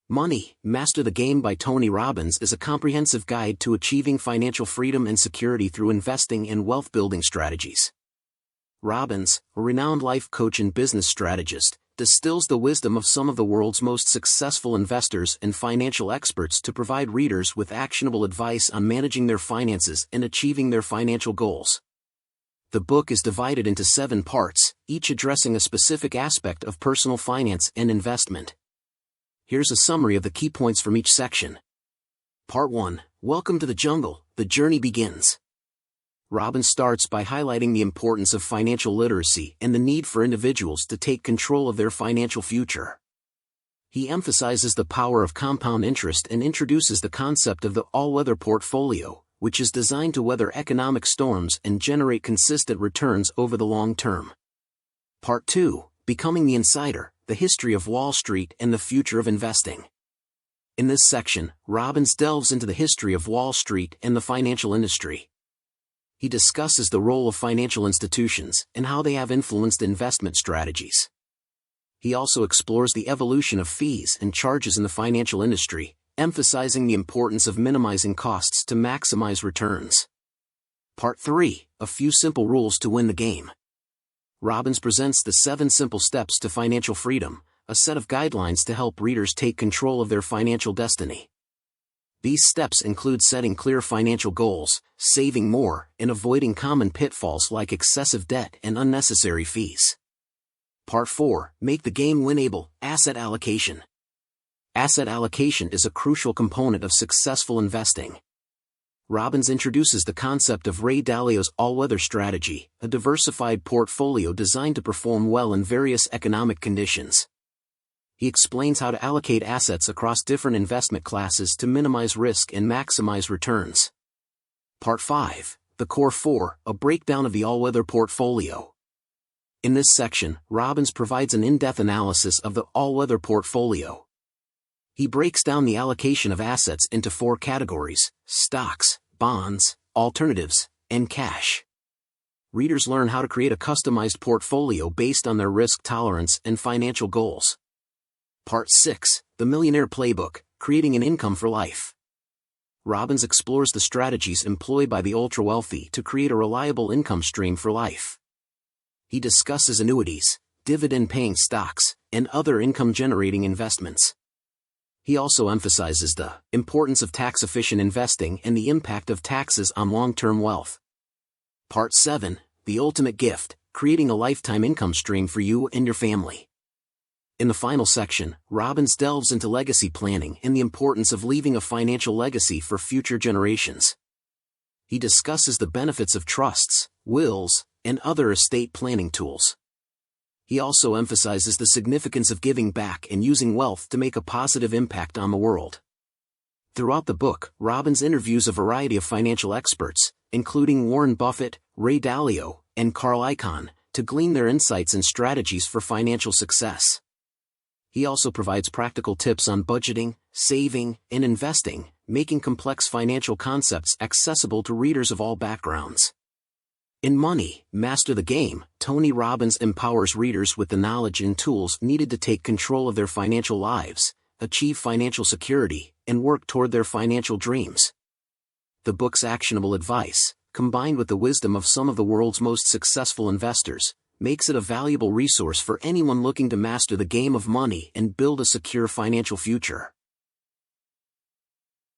Money, Master the Game by Tony Robbins is a comprehensive guide to achieving financial freedom and security through investing and wealth-building strategies. Robbins, a renowned life coach and business strategist, distills the wisdom of some of the world's most successful investors and financial experts to provide readers with actionable advice on managing their finances and achieving their financial goals. The book is divided into 7 parts, each addressing a specific aspect of personal finance and investment. Here's a summary of the key points from each section. Part 1. Welcome to the jungle, the journey begins. Robbins starts by highlighting the importance of financial literacy and the need for individuals to take control of their financial future. He emphasizes the power of compound interest and introduces the concept of the all-weather portfolio, which is designed to weather economic storms and generate consistent returns over the long term. Part 2. Becoming the Insider, the history of Wall Street and the future of investing. In this section, Robbins delves into the history of Wall Street and the financial industry. He discusses the role of financial institutions and how they have influenced investment strategies. He also explores the evolution of fees and charges in the financial industry, emphasizing the importance of minimizing costs to maximize returns. Part 3. A few simple rules to win the game. Robbins presents the 7 simple steps to financial freedom, a set of guidelines to help readers take control of their financial destiny. These steps include setting clear financial goals, saving more, and avoiding common pitfalls like excessive debt and unnecessary fees. Part 4. Make the game winnable, asset allocation. Asset allocation is a crucial component of successful investing. Robbins introduces the concept of Ray Dalio's all-weather strategy, a diversified portfolio designed to perform well in various economic conditions. He explains how to allocate assets across different investment classes to minimize risk and maximize returns. Part 5. The Core 4, a breakdown of the all-weather portfolio. In this section, Robbins provides an in-depth analysis of the all-weather portfolio. He breaks down the allocation of assets into 4 categories: stocks, bonds, alternatives, and cash. Readers learn how to create a customized portfolio based on their risk tolerance and financial goals. Part 6. The Millionaire Playbook, Creating an Income for Life. Robbins explores the strategies employed by the ultra-wealthy to create a reliable income stream for life. He discusses annuities, dividend-paying stocks, and other income-generating investments. He also emphasizes the importance of tax-efficient investing and the impact of taxes on long-term wealth. Part 7. The Ultimate Gift, Creating a Lifetime Income Stream for You and Your Family. In the final section, Robbins delves into legacy planning and the importance of leaving a financial legacy for future generations. He discusses the benefits of trusts, wills, and other estate planning tools. He also emphasizes the significance of giving back and using wealth to make a positive impact on the world. Throughout the book, Robbins interviews a variety of financial experts, including Warren Buffett, Ray Dalio, and Carl Icahn, to glean their insights and strategies for financial success. He also provides practical tips on budgeting, saving, and investing, making complex financial concepts accessible to readers of all backgrounds. In Money, Master the Game, Tony Robbins empowers readers with the knowledge and tools needed to take control of their financial lives, achieve financial security, and work toward their financial dreams. The book's actionable advice, combined with the wisdom of some of the world's most successful investors, makes it a valuable resource for anyone looking to master the game of money and build a secure financial future.